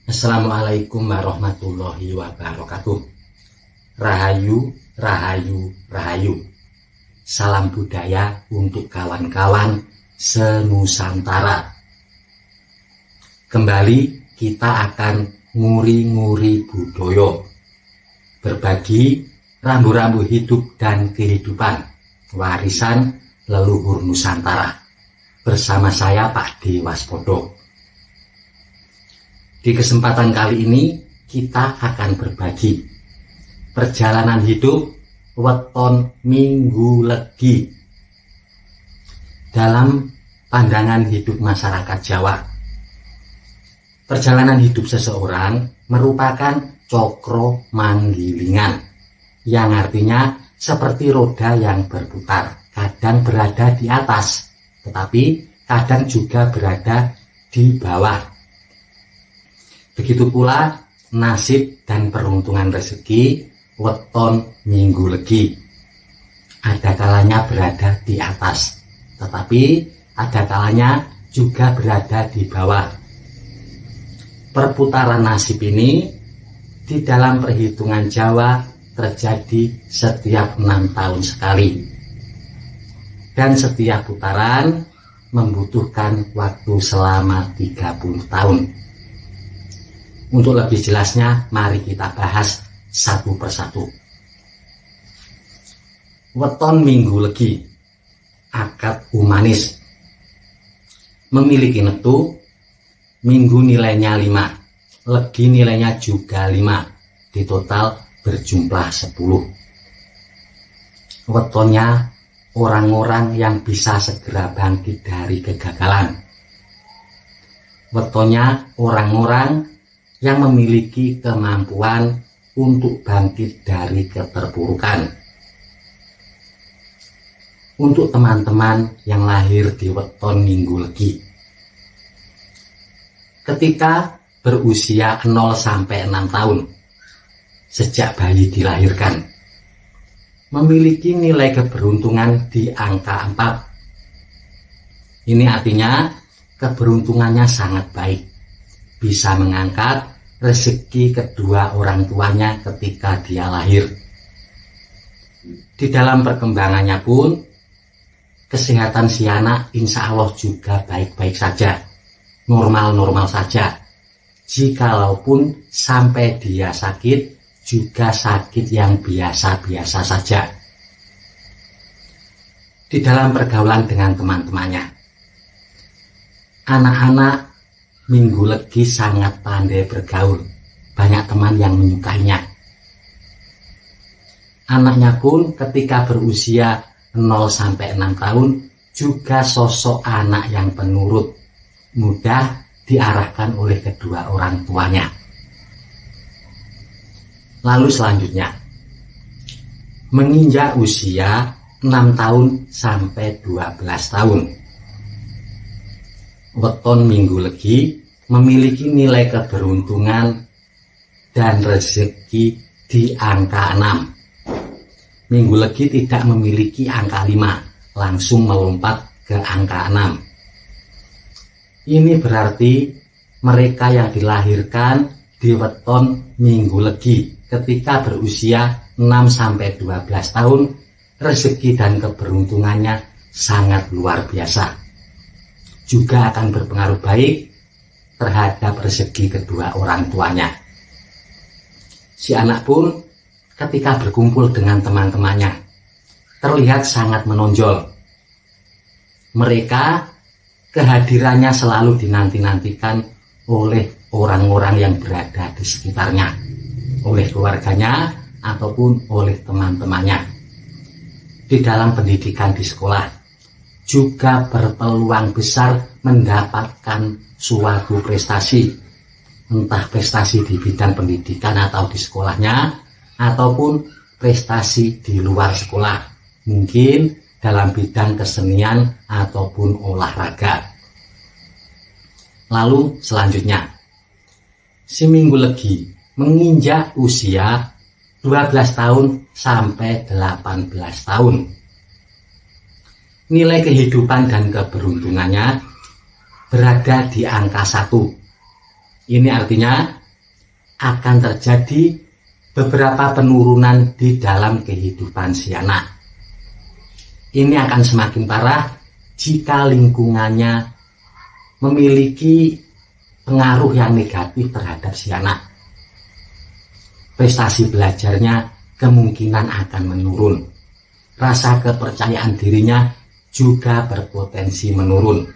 Assalamualaikum warahmatullahi wabarakatuh. Rahayu, rahayu, rahayu. Salam budaya untuk kawan-kawan senusantara. Kembali kita akan nguri-nguri budaya, berbagi rambu-rambu hidup dan kehidupan warisan leluhur Nusantara. Bersama saya Pak D. Waspodo. Di kesempatan kali ini kita akan berbagi perjalanan hidup weton Minggu Legi dalam pandangan hidup masyarakat Jawa. Perjalanan hidup seseorang merupakan cokro manggilingan, yang artinya seperti roda yang berputar, kadang berada di atas, tetapi kadang juga berada di bawah. Begitu pula nasib dan peruntungan rezeki weton Minggu Legi. Ada kalanya berada di atas, tetapi ada kalanya juga berada di bawah. Perputaran nasib ini di dalam perhitungan Jawa terjadi setiap 6 tahun sekali. Dan setiap putaran membutuhkan waktu selama 30 tahun. Untuk lebih jelasnya, mari kita bahas satu persatu. Weton Minggu Legi, akad humanis. Memiliki netu, minggu nilainya 5, legi nilainya juga 5, di total berjumlah 10. Wetonnya orang-orang yang bisa segera bangkit dari kegagalan. Wetonnya orang-orang yang memiliki kemampuan untuk bangkit dari keterpurukan. Untuk teman-teman yang lahir di weton Minggu Legi, ketika berusia 0-6 tahun, sejak bayi dilahirkan, memiliki nilai keberuntungan di angka 4. Ini artinya keberuntungannya sangat baik, bisa mengangkat rezeki kedua orang tuanya ketika dia lahir. Di dalam perkembangannya pun, kesehatan si anak insya Allah juga baik-baik saja, normal-normal saja. Jikalaupun sampai dia sakit, juga sakit yang biasa-biasa saja. Di dalam pergaulan dengan teman-temannya, anak-anak Minggu Legi sangat pandai bergaul, banyak teman yang menyukainya. Anaknya pun ketika berusia 0-6 tahun juga sosok anak yang penurut, mudah diarahkan oleh kedua orang tuanya. Lalu selanjutnya, menginjak usia 6 tahun sampai 12 tahun. Weton Minggu Legi memiliki nilai keberuntungan dan rezeki di angka 6. Minggu Legi tidak memiliki angka 5, langsung melompat ke angka 6. Ini berarti mereka yang dilahirkan di weton Minggu Legi ketika berusia 6-12 tahun, rezeki dan keberuntungannya sangat luar biasa. Juga akan berpengaruh baik terhadap rezeki kedua orang tuanya. Si anak pun ketika berkumpul dengan teman-temannya terlihat sangat menonjol. Mereka kehadirannya selalu dinanti-nantikan oleh orang-orang yang berada di sekitarnya, oleh keluarganya ataupun oleh teman-temannya. Di dalam pendidikan di sekolah juga berpeluang besar mendapatkan suatu prestasi, entah prestasi di bidang pendidikan atau di sekolahnya, ataupun prestasi di luar sekolah, mungkin dalam bidang kesenian ataupun olahraga. Lalu selanjutnya, si Minggu Legi menginjak usia 12 tahun sampai 18 tahun. Nilai kehidupan dan keberuntungannya berada di angka 1. Ini artinya akan terjadi beberapa penurunan di dalam kehidupan si anak. Ini akan semakin parah jika lingkungannya memiliki pengaruh yang negatif terhadap si anak. Prestasi belajarnya kemungkinan akan menurun. Rasa kepercayaan dirinya juga berpotensi menurun.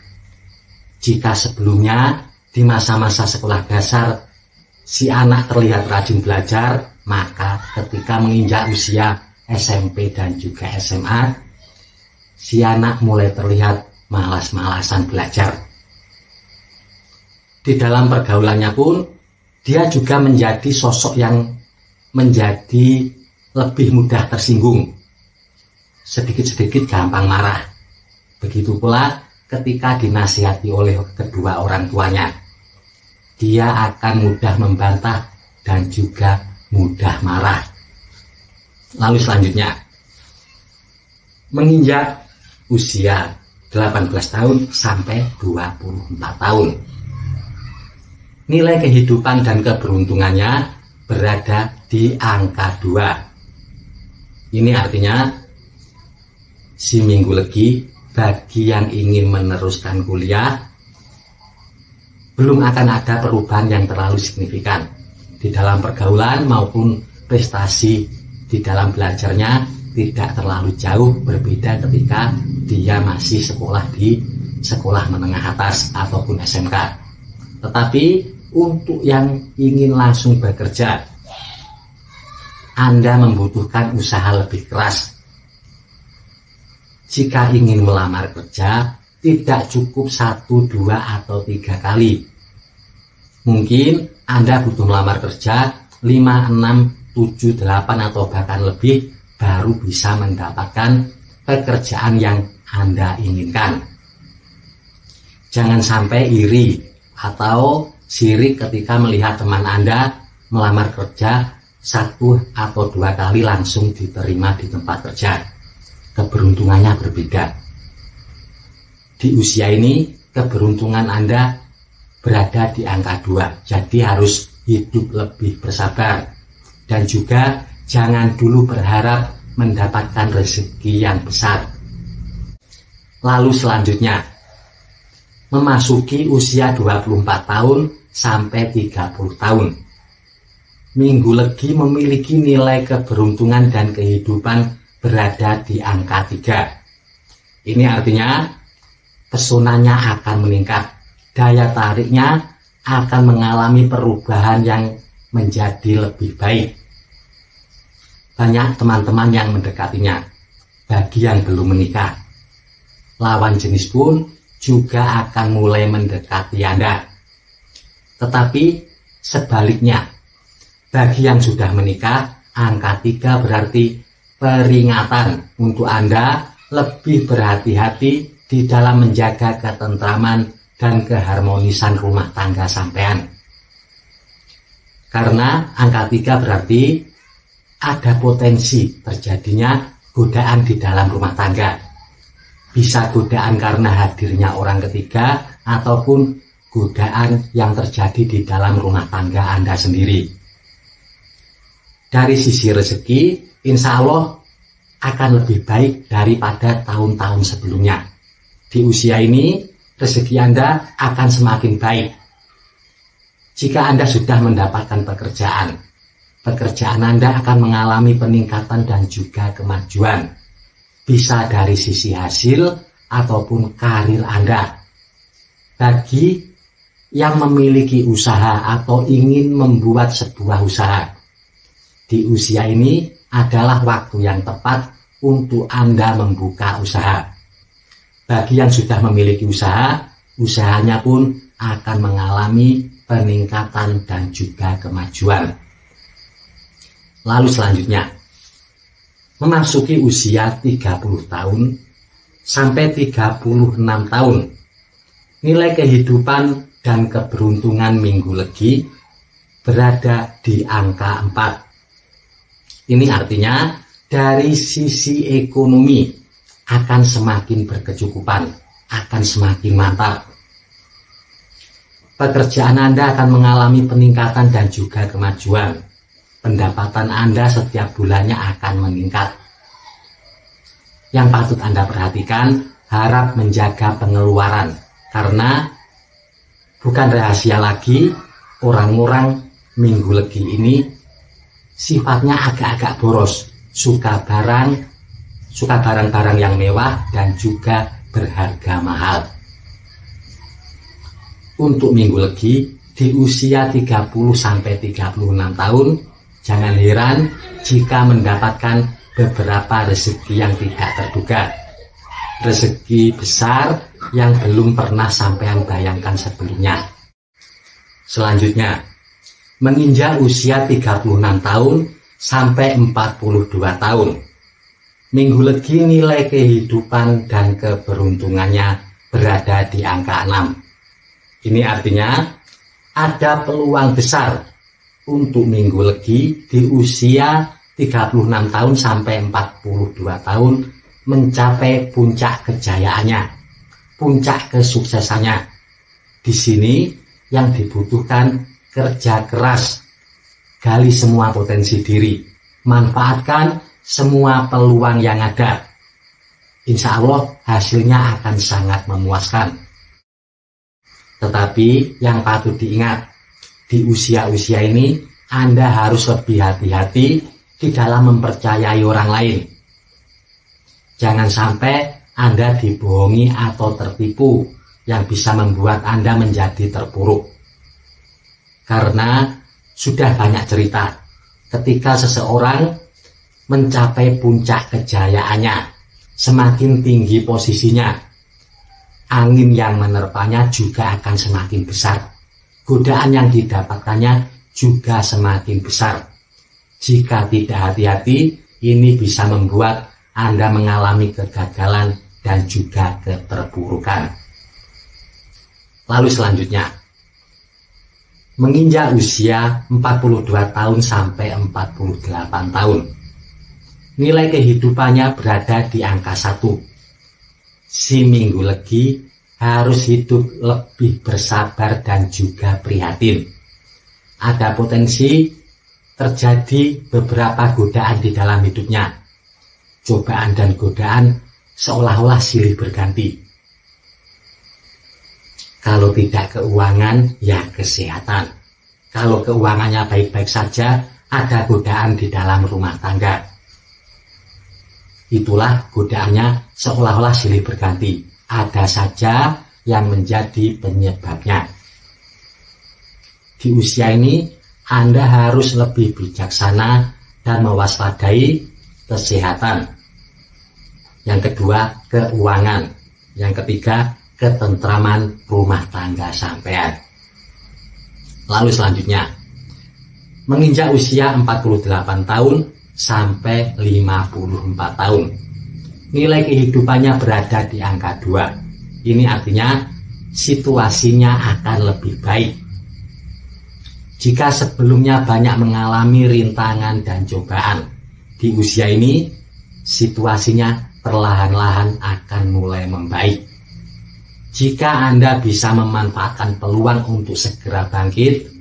Jika sebelumnya di masa-masa sekolah dasar si anak terlihat rajin belajar, maka ketika menginjak usia SMP dan juga SMA, si anak mulai terlihat malas-malasan belajar. Di dalam pergaulannya pun, dia juga menjadi sosok yang menjadi lebih mudah tersinggung. Sedikit-sedikit gampang marah. Begitu pula ketika dinasihati oleh kedua orang tuanya. Dia akan mudah membantah dan juga mudah marah. Lalu selanjutnya, menginjak usia 18 tahun sampai 24 tahun. Nilai kehidupan dan keberuntungannya berada di angka 2. Ini artinya si Minggu Legi bagi yang ingin meneruskan kuliah belum akan ada perubahan yang terlalu signifikan di dalam pergaulan maupun prestasi di dalam belajarnya tidak terlalu jauh berbeda ketika dia masih sekolah di sekolah menengah atas ataupun SMK. Tetapi untuk yang ingin langsung bekerja, Anda membutuhkan usaha lebih keras. Jika ingin melamar kerja, tidak cukup 1, 2, atau 3 kali. Mungkin Anda butuh melamar kerja 5, 6, 7, 8, atau bahkan lebih baru bisa mendapatkan pekerjaan yang Anda inginkan. Jangan sampai iri atau sirik ketika melihat teman Anda melamar kerja 1 atau 2 kali langsung diterima di tempat kerja. Keberuntungannya berbeda. Di usia ini, keberuntungan Anda berada di angka 2. Jadi harus hidup lebih bersabar. Dan juga jangan dulu berharap mendapatkan rezeki yang besar. Lalu selanjutnya, memasuki usia 24 tahun sampai 30 tahun. Minggu Legi memiliki nilai keberuntungan dan kehidupan berada di angka 3. Ini artinya pesonanya akan meningkat, daya tariknya akan mengalami perubahan yang menjadi lebih baik. Banyak teman-teman yang mendekatinya. Bagi yang belum menikah, lawan jenis pun juga akan mulai mendekati Anda. Tetapi sebaliknya, bagi yang sudah menikah, angka 3 berarti peringatan untuk Anda lebih berhati-hati di dalam menjaga ketentraman dan keharmonisan rumah tangga sampean. Karena angka 3 berarti ada potensi terjadinya godaan di dalam rumah tangga. Bisa godaan karena hadirnya orang ketiga ataupun godaan yang terjadi di dalam rumah tangga Anda sendiri. Dari sisi rezeki, insya Allah akan lebih baik daripada tahun-tahun sebelumnya. Di usia ini, rezeki Anda akan semakin baik. Jika Anda sudah mendapatkan pekerjaan Anda akan mengalami peningkatan dan juga kemajuan. Bisa dari sisi hasil ataupun karir Anda. Bagi yang memiliki usaha atau ingin membuat sebuah usaha, di usia ini adalah waktu yang tepat untuk Anda membuka usaha. Bagi yang sudah memiliki usaha, usahanya pun akan mengalami peningkatan dan juga kemajuan. Lalu selanjutnya, memasuki usia 30 tahun sampai 36 tahun. Nilai kehidupan dan keberuntungan Minggu Legi berada di angka 4. Ini artinya dari sisi ekonomi akan semakin berkecukupan, akan semakin mantap. pekerjaan Anda akan mengalami peningkatan dan juga kemajuan. Pendapatan Anda setiap bulannya akan meningkat. Yang patut Anda perhatikan, harap menjaga pengeluaran, karena bukan rahasia lagi, orang-orang Minggu Legi ini sifatnya agak-agak boros, suka barang-barang yang mewah dan juga berharga mahal. Untuk Minggu Legi di usia 30-36 tahun, jangan heran jika mendapatkan beberapa rezeki yang tidak terduga. Rezeki besar yang belum pernah sampean bayangkan sebelumnya. Selanjutnya, menginjak usia 36 tahun sampai 42 tahun. Minggu Legi nilai kehidupan dan keberuntungannya berada di angka 6. Ini artinya ada peluang besar untuk Minggu Legi di usia 36 tahun sampai 42 tahun mencapai puncak kejayaannya, puncak kesuksesannya. Di sini yang dibutuhkan kerja keras, gali semua potensi diri, manfaatkan semua peluang yang ada. Insya Allah hasilnya akan sangat memuaskan. Tetapi yang patut diingat, di usia-usia ini Anda harus lebih hati-hati di dalam mempercayai orang lain. Jangan sampai Anda dibohongi atau tertipu yang bisa membuat Anda menjadi terpuruk. Karena sudah banyak cerita ketika seseorang mencapai puncak kejayaannya, semakin tinggi posisinya, angin yang menerpanya juga akan semakin besar. Godaan yang didapatkannya juga semakin besar. Jika tidak hati-hati, ini bisa membuat Anda mengalami kegagalan dan juga keterpurukan. Lalu selanjutnya, menginjak usia 42 tahun sampai 48 tahun. Nilai kehidupannya berada di angka 1. Si Minggu Legi harus hidup lebih bersabar dan juga prihatin. Ada potensi terjadi beberapa godaan di dalam hidupnya. Cobaan dan godaan seolah-olah silih berganti. Kalau tidak keuangan, ya kesehatan. Kalau keuangannya baik-baik saja, ada godaan di dalam rumah tangga. Itulah godaannya seolah-olah silih berganti. Ada saja yang menjadi penyebabnya. Di usia ini, Anda harus lebih bijaksana dan mewaspadai kesehatan. Yang kedua, keuangan. Yang ketiga, ketentraman rumah tangga sampean. Lalu selanjutnya, menginjak usia 48 tahun sampai 54 tahun. Nilai kehidupannya berada di angka 2. Ini artinya situasinya akan lebih baik. Jika sebelumnya banyak mengalami rintangan dan cobaan, di usia ini situasinya perlahan-lahan akan mulai membaik. Jika Anda bisa memanfaatkan peluang untuk segera bangkit,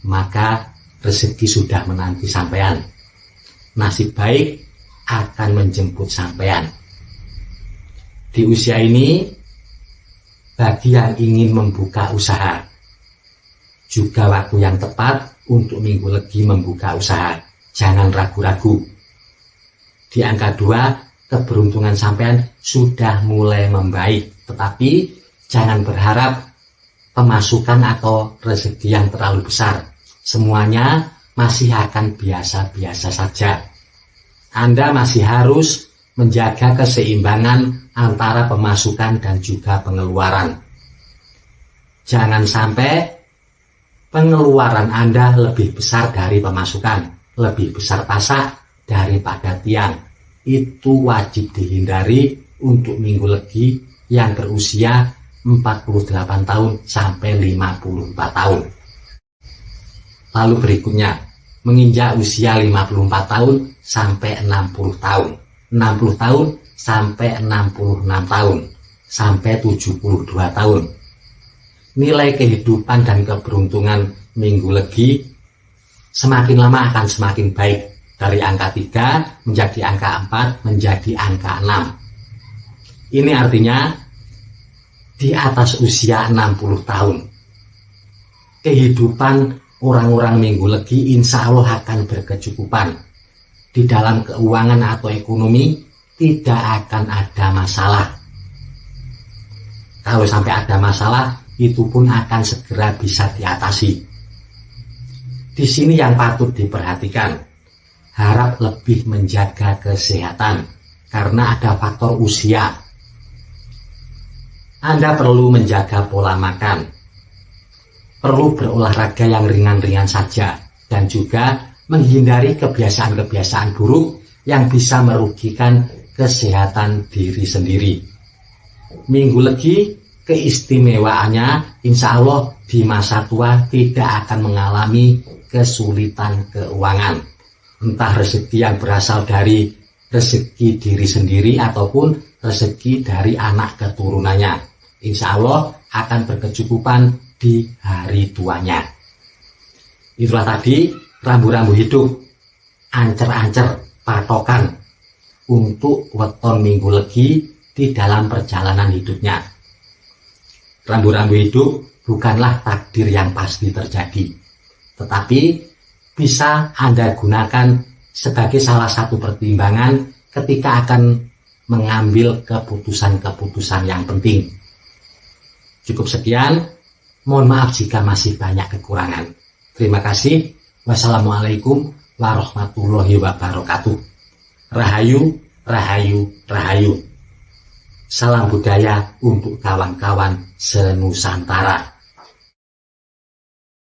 maka rezeki sudah menanti sampean. Nasib baik akan menjemput sampean. Di usia ini, bagi yang ingin membuka usaha, juga waktu yang tepat untuk Minggu Legi membuka usaha. Jangan ragu-ragu. Di angka 2, keberuntungan sampean sudah mulai membaik. Tetapi jangan berharap pemasukan atau rezeki yang terlalu besar. Semuanya masih akan biasa-biasa saja. Anda masih harus menjaga keseimbangan antara pemasukan dan juga pengeluaran. Jangan sampai pengeluaran Anda lebih besar dari pemasukan, lebih besar pasak daripada tiang. Itu wajib dihindari untuk Minggu Legi yang berusia 48 tahun sampai 54 tahun. Lalu berikutnya, menginjak usia 54 tahun sampai 60 tahun. 60 tahun sampai 66 tahun. Sampai 72 tahun. nilai kehidupan dan keberuntungan Minggu Legi semakin lama akan semakin baik, dari angka 3 menjadi angka 4 menjadi angka 6. Ini artinya di atas usia 60 tahun kehidupan orang-orang Minggu Legi insya Allah akan berkecukupan. Di dalam keuangan atau ekonomi tidak akan ada masalah. Kalau sampai ada masalah, itu pun akan segera bisa diatasi. Di sini yang patut diperhatikan, harap lebih menjaga kesehatan karena ada faktor usia. Anda perlu menjaga pola makan, perlu berolahraga yang ringan-ringan saja, dan juga menghindari kebiasaan-kebiasaan buruk yang bisa merugikan kesehatan diri sendiri. Minggu Legi keistimewaannya insya Allah di masa tua tidak akan mengalami kesulitan keuangan. Entah rezeki yang berasal dari rezeki diri sendiri ataupun rezeki dari anak keturunannya. Insya Allah akan berkecukupan di hari tuanya. Itulah tadi rambu-rambu hidup, ancer-ancer patokan untuk weton Minggu Legi di dalam perjalanan hidupnya. Rambu-rambu hidup bukanlah takdir yang pasti terjadi, tetapi bisa Anda gunakan sebagai salah satu pertimbangan ketika akan mengambil keputusan-keputusan yang penting. Cukup sekian, mohon maaf jika masih banyak kekurangan. Terima kasih. Wassalamualaikum warahmatullahi wabarakatuh. Rahayu, rahayu, rahayu. Salam budaya untuk kawan-kawan senusantara.